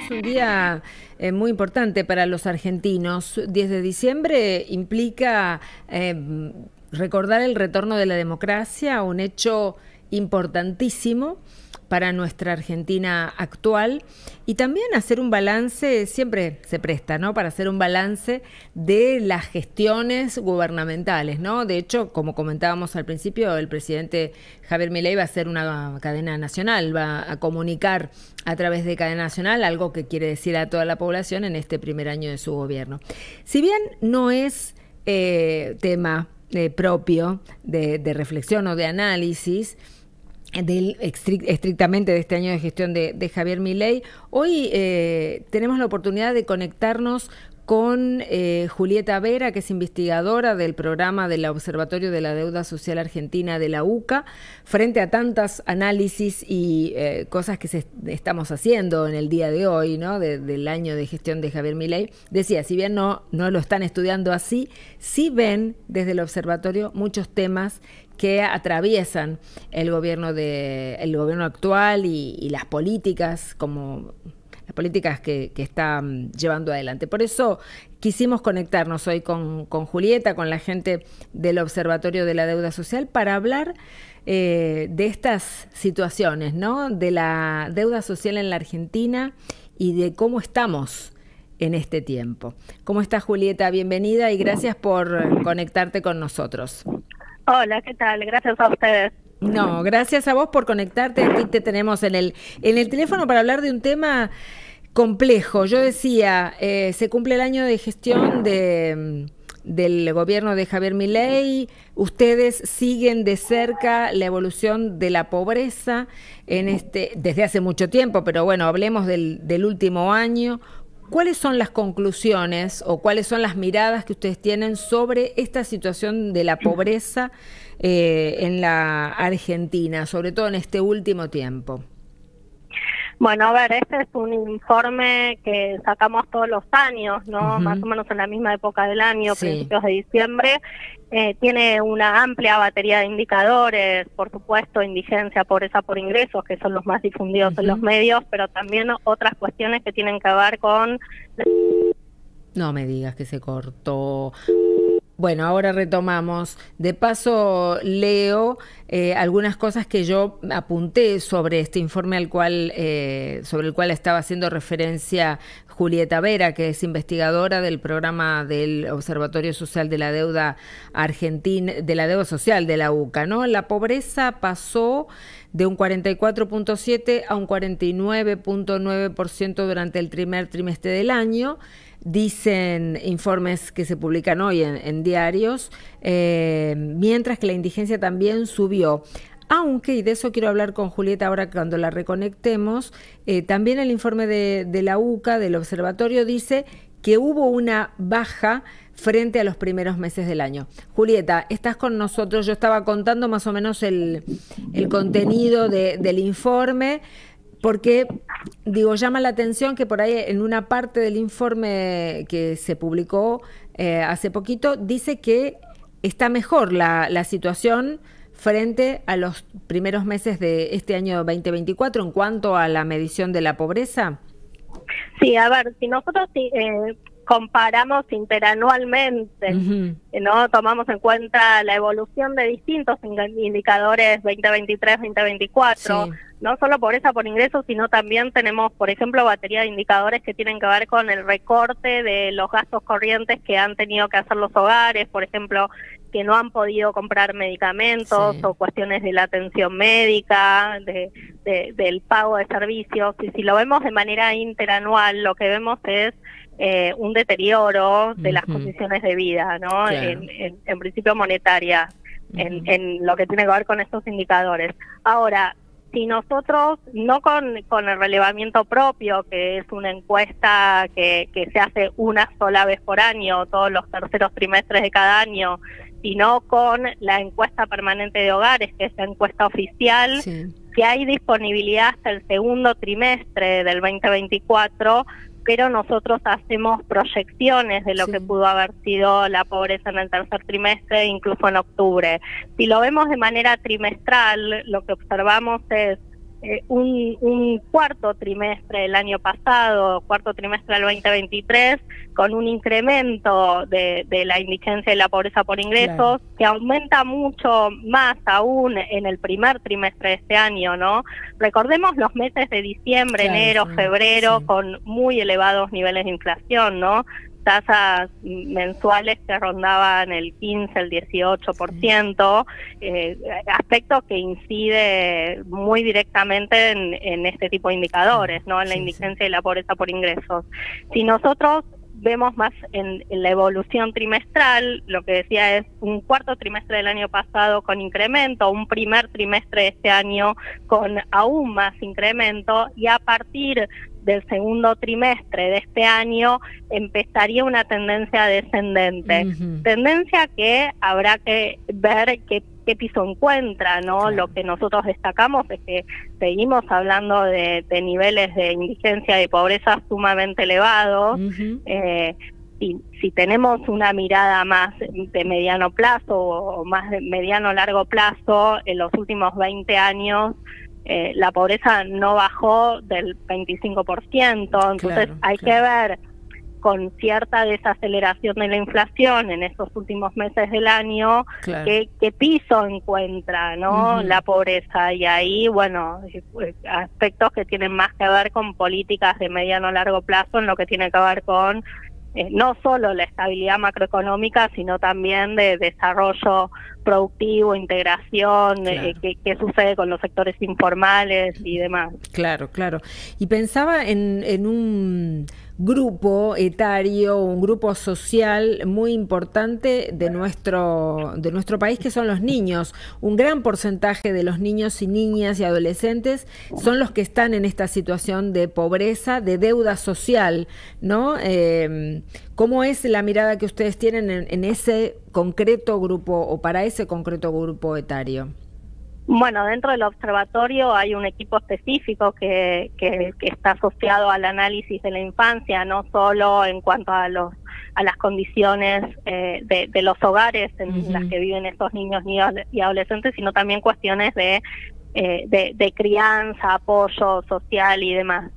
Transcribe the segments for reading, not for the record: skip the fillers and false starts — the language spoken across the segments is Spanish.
es un día muy importante para los argentinos. 10 de diciembre implica recordar el retorno de la democracia, un hecho importantísimo para nuestra Argentina actual, y también hacer un balance, siempre se presta, ¿no?, para hacer un balance de las gestiones gubernamentales, ¿no? De hecho, como comentábamos al principio, el presidente Javier Milei va a hacer una cadena nacional, va a comunicar a través de cadena nacional algo que quiere decir a toda la población en este primer año de su gobierno. Si bien no es tema propio de reflexión o de análisis, estrictamente de este año de gestión de Javier Milei, hoy tenemos la oportunidad de conectarnos con Julieta Vera, que es investigadora del programa del Observatorio de la Deuda Social Argentina de la UCA, frente a tantos análisis y cosas que estamos haciendo en el día de hoy, ¿no?, del año de gestión de Javier Milei. Decía, si bien no lo están estudiando así, sí ven desde el observatorio muchos temas que atraviesan el gobierno actual y las políticas, como las políticas que está llevando adelante. Por eso quisimos conectarnos hoy con Julieta, con la gente del Observatorio de la Deuda Social, para hablar de estas situaciones, ¿no?, de la deuda social en la Argentina y de cómo estamos en este tiempo. ¿Cómo estás, Julieta? Bienvenida y gracias por conectarte con nosotros. Hola, ¿qué tal? Gracias a ustedes. No, gracias a vos por conectarte. Aquí te tenemos en el teléfono para hablar de un tema complejo. Yo decía, se cumple el año de gestión del gobierno de Javier Milei. Ustedes siguen de cerca la evolución de la pobreza desde hace mucho tiempo, pero bueno, hablemos del último año. ¿Cuáles son las conclusiones o cuáles son las miradas que ustedes tienen sobre esta situación de la pobreza en la Argentina, sobre todo en este último tiempo? Bueno, a ver, este es un informe que sacamos todos los años, ¿no? Más o menos en la misma época del año, sí, principios de diciembre. Tiene una amplia batería de indicadores, por supuesto, indigencia, pobreza por ingresos, que son los más difundidos en los medios, pero también otras cuestiones que tienen que ver con... No me digas que se cortó. Bueno, ahora retomamos. De paso, leo algunas cosas que yo apunté sobre este informe sobre el cual estaba haciendo referencia Julieta Vera, que es investigadora del programa del Observatorio Social de la Deuda Argentina, de la Deuda Social de la UCA, ¿no? La pobreza pasó de un 44.7 a un 49.9% durante el primer trimestre del año. Dicen informes que se publican hoy en diarios, mientras que la indigencia también subió. Aunque, y de eso quiero hablar con Julieta ahora cuando la reconectemos, también el informe de la UCA, del observatorio, dice que hubo una baja frente a los primeros meses del año. Julieta, estás con nosotros. Yo estaba contando más o menos el contenido del informe, porque, digo, llama la atención que por ahí en una parte del informe que se publicó hace poquito, dice que está mejor la situación frente a los primeros meses de este año 2024 en cuanto a la medición de la pobreza. Sí, a ver, si nosotros comparamos interanualmente, ¿no? Tomamos en cuenta la evolución de distintos indicadores 2023-2024, sí, no solo pobreza por ingresos, sino también tenemos, por ejemplo, batería de indicadores que tienen que ver con el recorte de los gastos corrientes que han tenido que hacer los hogares, por ejemplo, que no han podido comprar medicamentos, sí, o cuestiones de la atención médica, del pago de servicios. Y si lo vemos de manera interanual, lo que vemos es un deterioro de las condiciones de vida, ¿no? Claro. En principio monetaria, en lo que tiene que ver con estos indicadores. Ahora, si nosotros, no con el relevamiento propio, que es una encuesta que se hace una sola vez por año, todos los terceros trimestres de cada año, sino con la encuesta permanente de hogares, que es la encuesta oficial, sí, que hay disponibilidad hasta el segundo trimestre del 2024, pero nosotros hacemos proyecciones de lo, sí, que pudo haber sido la pobreza en el tercer trimestre, incluso en octubre. Si lo vemos de manera trimestral, lo que observamos es un cuarto trimestre del año pasado, cuarto trimestre del 2023, con un incremento de la indigencia y la pobreza por ingresos, que aumenta mucho más aún en el primer trimestre de este año, ¿no? Recordemos los meses de diciembre, enero, febrero, con muy elevados niveles de inflación, ¿no? Tasas mensuales que rondaban el 15, el 18%, aspectos que incide muy directamente en este tipo de indicadores, ¿no? En la indigencia y la pobreza por ingresos. Si nosotros vemos más en la evolución trimestral, lo que decía es un cuarto trimestre del año pasado con incremento, un primer trimestre de este año con aún más incremento, y a partir del segundo trimestre de este año empezaría una tendencia descendente, tendencia que habrá que ver qué piso encuentra, ¿no? Lo que nosotros destacamos es que seguimos hablando de niveles de indigencia y pobreza sumamente elevados. Si tenemos una mirada más de mediano plazo o más de mediano largo plazo, en los últimos 20 años la pobreza no bajó del 25%, entonces hay que ver con cierta desaceleración de la inflación en estos últimos meses del año qué piso encuentra, ¿no? La pobreza, y ahí, bueno, aspectos que tienen más que ver con políticas de mediano a largo plazo, en lo que tiene que ver con no solo la estabilidad macroeconómica, sino también de desarrollo productivo, integración, qué sucede con los sectores informales y demás. Claro. Y pensaba en un grupo etario, un grupo social muy importante de nuestro país, que son los niños. Un gran porcentaje de los niños y niñas y adolescentes son los que están en esta situación de pobreza, de deuda social, ¿no? ¿Cómo es la mirada que ustedes tienen en ese concreto grupo o para ese concreto grupo etario? Bueno, dentro del observatorio hay un equipo específico que está asociado al análisis de la infancia, no solo en cuanto a las condiciones de los hogares en las que viven estos niños y adolescentes, sino también cuestiones de crianza, apoyo social y demás.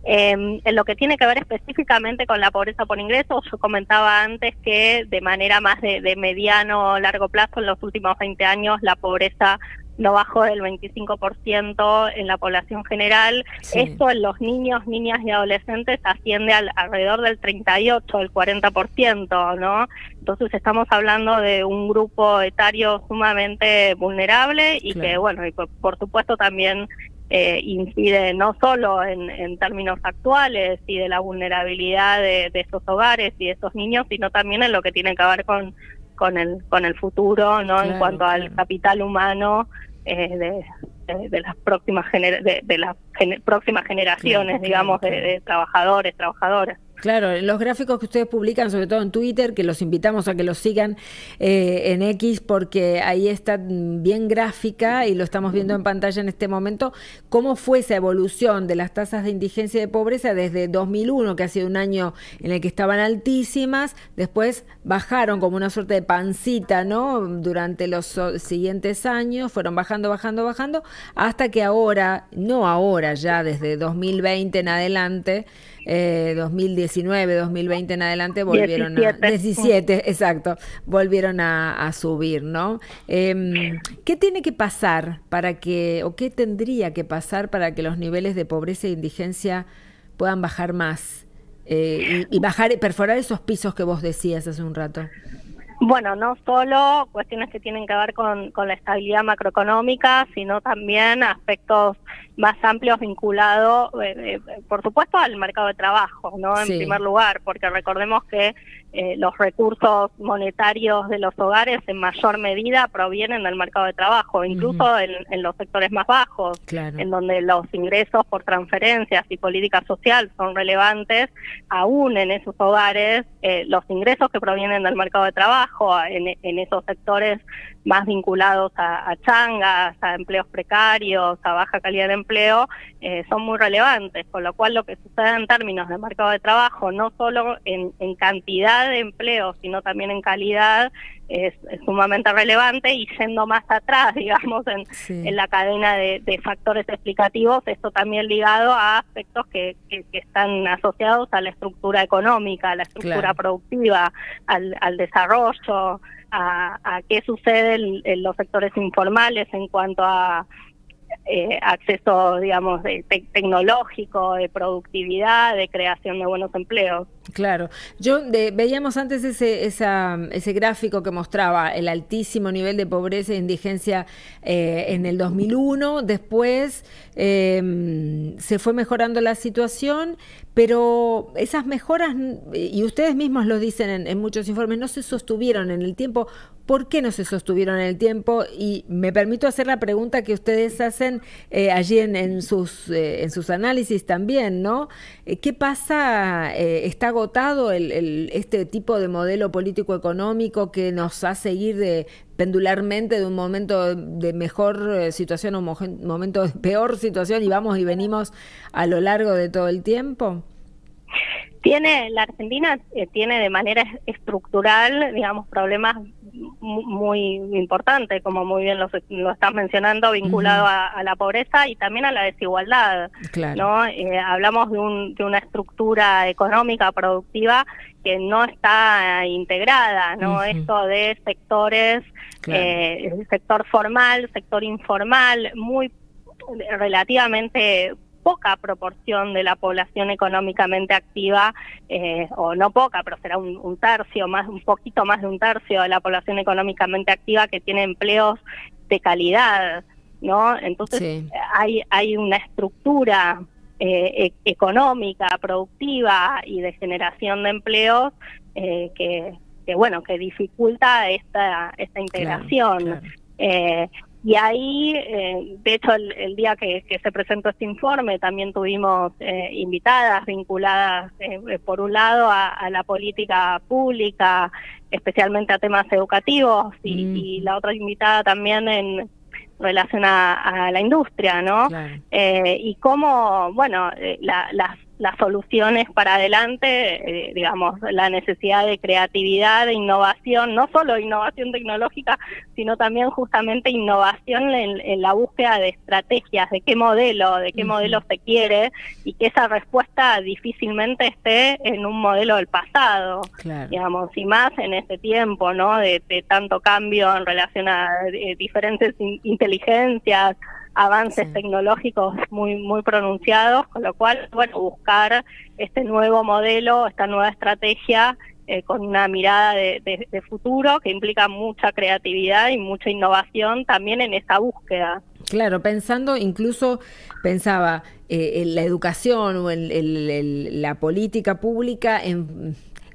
En lo que tiene que ver específicamente con la pobreza por ingresos, yo comentaba antes que de manera más de mediano o largo plazo, en los últimos 20 años, la pobreza no bajó del 25% en la población general. Esto en los niños, niñas y adolescentes asciende alrededor del 38, del 40%, ¿no? Entonces estamos hablando de un grupo etario sumamente vulnerable y que, bueno, y por supuesto también incide no solo en términos actuales y de la vulnerabilidad de esos hogares y de esos niños, sino también en lo que tiene que ver con el futuro, ¿no? En cuanto al capital humano de las próximas próximas generaciones, digamos, de trabajadores, trabajadoras. Claro, en los gráficos que ustedes publican, sobre todo en Twitter, que los invitamos a que los sigan en X, porque ahí está bien gráfica y lo estamos viendo en pantalla en este momento, cómo fue esa evolución de las tasas de indigencia y de pobreza desde 2001, que ha sido un año en el que estaban altísimas, después bajaron como una suerte de pancita, ¿no? Durante los siguientes años fueron bajando, hasta que ahora, no ahora ya, desde 2020 en adelante, 2019, 2020 en adelante volvieron 17, exacto, volvieron a subir, ¿no? ¿Qué tiene que pasar o qué tendría que pasar para que los niveles de pobreza e indigencia puedan bajar más y perforar esos pisos que vos decías hace un rato? Bueno, no solo cuestiones que tienen que ver con la estabilidad macroeconómica, sino también aspectos más amplios vinculados, por supuesto, al mercado de trabajo, ¿no? En primer lugar, porque recordemos que los recursos monetarios de los hogares en mayor medida provienen del mercado de trabajo, incluso en los sectores más bajos, en donde los ingresos por transferencias y política social son relevantes. Aún en esos hogares, los ingresos que provienen del mercado de trabajo, en esos sectores más vinculados a changas, a empleos precarios, a baja calidad de empleo, son muy relevantes, con lo cual lo que sucede en términos de mercado de trabajo, no solo en cantidad cantidad de empleos, sino también en calidad, es sumamente relevante. Y yendo más atrás, digamos, en la cadena de factores explicativos, esto también ligado a aspectos que están asociados a la estructura económica, a la estructura productiva, al desarrollo, a qué sucede en los sectores informales en cuanto a acceso, digamos, tecnológico, de productividad, de creación de buenos empleos. Claro. Veíamos antes ese gráfico que mostraba el altísimo nivel de pobreza e indigencia en el 2001. Después se fue mejorando la situación, pero esas mejoras, y ustedes mismos lo dicen en muchos informes, no se sostuvieron en el tiempo. ¿Por qué no se sostuvieron en el tiempo? Y me permito hacer la pregunta que ustedes hacen allí en sus análisis también, ¿no? ¿Qué pasa? ¿Está agotado este tipo de modelo político-económico que nos hace ir pendularmente de un momento de mejor situación a un momento de peor situación y vamos y venimos a lo largo de todo el tiempo? La Argentina tiene de manera estructural, digamos, problemas muy importantes, como muy bien lo estás mencionando, vinculado a la pobreza y también a la desigualdad, ¿no? Hablamos de una estructura económica productiva que no está integrada, ¿no? Esto de sectores, el sector formal, sector informal, muy relativamente poca proporción de la población económicamente activa, o no poca, pero será un tercio, un poquito más de un tercio de la población económicamente activa que tiene empleos de calidad, ¿no? Entonces hay una estructura económica, productiva y de generación de empleos que dificulta esta integración. Y ahí, de hecho, el día que se presentó este informe, también tuvimos invitadas vinculadas, por un lado, a la política pública, especialmente a temas educativos, y la otra invitada también en relación a la industria, ¿no? Y cómo, las soluciones para adelante, digamos, la necesidad de creatividad, de innovación, no solo innovación tecnológica, sino también justamente innovación en la búsqueda de estrategias, de qué modelo se quiere, y que esa respuesta difícilmente esté en un modelo del pasado, digamos, y más en este tiempo, ¿no? De tanto cambio en relación a diferentes inteligencias, avances tecnológicos muy pronunciados, con lo cual, buscar este nuevo modelo, esta nueva estrategia con una mirada de futuro que implica mucha creatividad y mucha innovación también en esa búsqueda. Claro, pensaba en la educación o en la política pública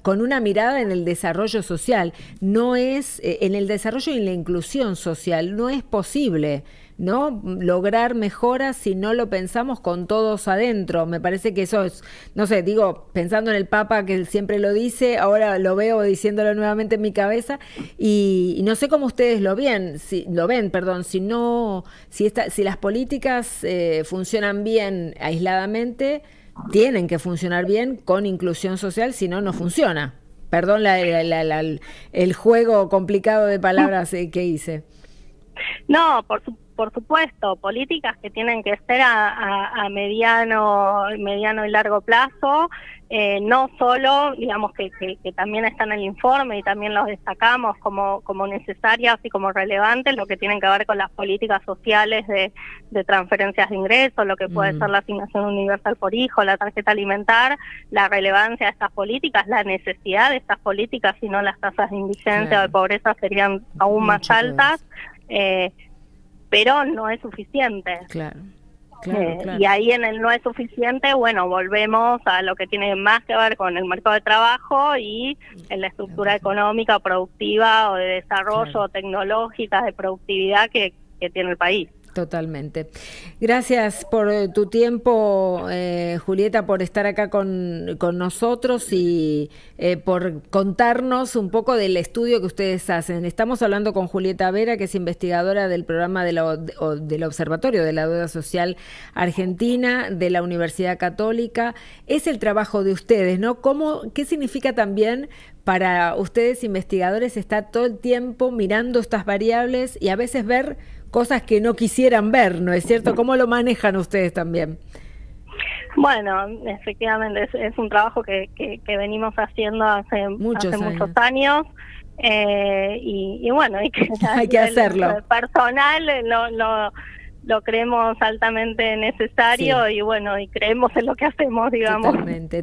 con una mirada en el desarrollo social. No es, en el desarrollo y en la inclusión social, no es posible, ¿no?, lograr mejoras si no lo pensamos con todos adentro. Me parece que eso es, no sé, digo, pensando en el Papa, que él siempre lo dice, ahora lo veo diciéndolo nuevamente en mi cabeza, y no sé cómo ustedes lo ven, si las políticas funcionan bien aisladamente, tienen que funcionar bien con inclusión social, si no, no funciona. Perdón el juego complicado de palabras que hice. No, por supuesto, políticas que tienen que ser a mediano y largo plazo, no solo, digamos, que también están en el informe y también los destacamos como necesarias y como relevantes, lo que tienen que ver con las políticas sociales de transferencias de ingresos, lo que puede ser la asignación universal por hijo, la tarjeta alimentar, la relevancia de estas políticas, la necesidad de estas políticas, si no las tasas de indigencia o de pobreza serían aún más altas. Pero no es suficiente. Claro. Y ahí en el no es suficiente, volvemos a lo que tiene más que ver con el mercado de trabajo y en la estructura económica, productiva o de desarrollo, tecnológica, de productividad que tiene el país. Totalmente. Gracias por tu tiempo, Julieta, por estar acá con nosotros y por contarnos un poco del estudio que ustedes hacen. Estamos hablando con Julieta Vera, que es investigadora del programa del Observatorio de la Deuda Social Argentina de la Universidad Católica. Es el trabajo de ustedes, ¿no? ¿Qué significa también para ustedes investigadores estar todo el tiempo mirando estas variables y a veces ver cosas que no quisieran ver, ¿no es cierto? ¿Cómo lo manejan ustedes también? Bueno, efectivamente es un trabajo que venimos haciendo hace muchos años y bueno, hay que hacerlo. Personal lo creemos altamente necesario, sí. Y bueno, y creemos en lo que hacemos, digamos.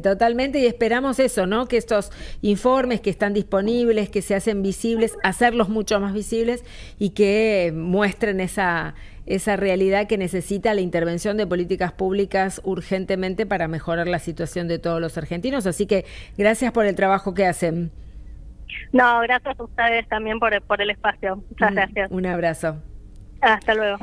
Totalmente, y esperamos eso, ¿no? Que estos informes que están disponibles, que se hacen visibles, hacerlos mucho más visibles y que muestren esa realidad que necesita la intervención de políticas públicas urgentemente para mejorar la situación de todos los argentinos. Así que gracias por el trabajo que hacen. No, gracias a ustedes también por el espacio. Muchas gracias. Un abrazo. Hasta luego.